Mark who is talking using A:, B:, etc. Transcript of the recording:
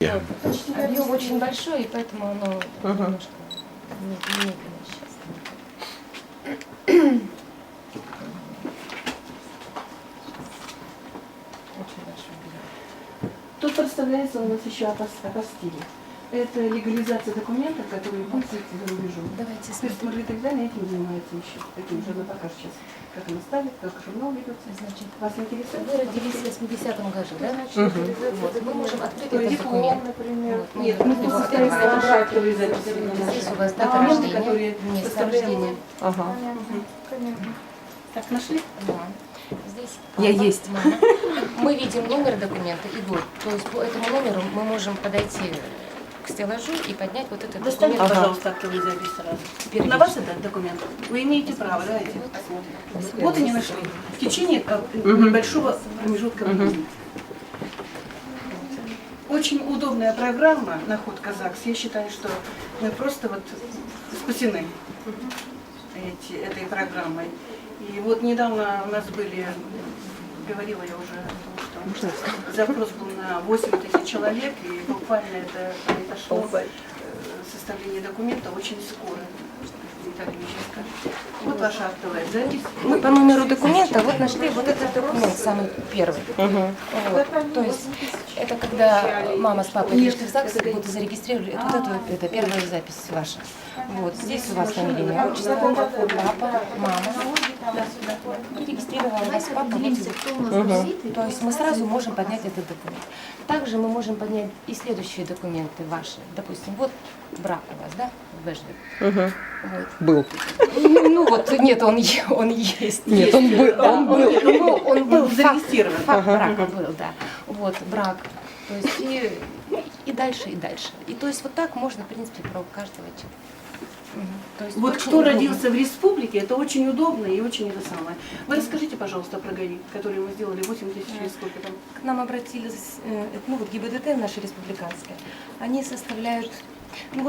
A: Объем очень большой, и поэтому оно немножко медленно сейчас. Очень большой объем.
B: Тут представляется у нас еще апостиль. Это легализация документов, которые пользуются за рубежом.
A: Давайте
B: То есть
A: смотрим.
B: Маргарита Ильина этим занимается еще. Этим уже она покажет сейчас, как она ставит, как журнал ведется.
A: Значит,
B: Вас интересует?
A: вы родились в 80-м году, да? Вот, мы можем открыть
B: То
A: этот
B: есть
A: документ.
B: например.
A: Вот,
B: Нет, мы тут состоим брачковые записи.
A: Здесь у вас дата
B: Документы,
A: рождения,
B: которые
A: место
B: составляем
A: рождения.
B: мы.
C: Ага.
B: Так, нашли?
A: Да. Здесь
C: Я
A: папа,
C: есть.
A: мама. Мы видим номер документа и год. То есть по этому номеру мы можем подойти к стеллажу и поднять вот этот
B: Достаньте,
A: документ.
B: пожалуйста, актовые записи сразу.
A: Первичный.
B: На вас этот документ? Вы имеете право, давайте посмотрим. Вот они нашли. В течение небольшого промежутка времени. Очень удобная программа «Находка ЗАГС». Я считаю, что мы просто вот спасены этой программой. И вот недавно у нас были, говорила я уже о том, что запрос был на 8 тысяч человек, и буквально это произошло составление документа очень скоро. Виталий Ильич скажет. Вот ваша актовая запись.
A: Мы по номеру документа вот нашли вот этот документ, самый первый. Вот. То есть это когда мама с папой пришли в ЗАГС, вот и зарегистрировали, это первая запись ваша. Вот здесь у вас фамилия, имя, отчество, папа, мама. И регистрировал вас папа. Вот. То есть мы сразу можем поднять этот документ. Также мы можем поднять и следующие документы ваши. Допустим, вот брак у вас, да, в Бэшве. Вот.
C: Был.
A: Ну вот, нет, он есть.
C: Нет, он был.
A: Он был
B: зарегистрирован.
A: Факт брака был, да. Вот, брак. То есть и дальше, и дальше. И то есть вот так можно, в принципе, про каждого человека. То есть
B: Вот
A: очень
B: кто
A: удобно.
B: родился в республике, это очень удобно и очень это самое. Вы расскажите, пожалуйста, про ГАИ, который мы сделали 8 тысяч или сколько там?
A: К нам обратились, ну вот ГИБДД наша республиканская, они составляют, ну,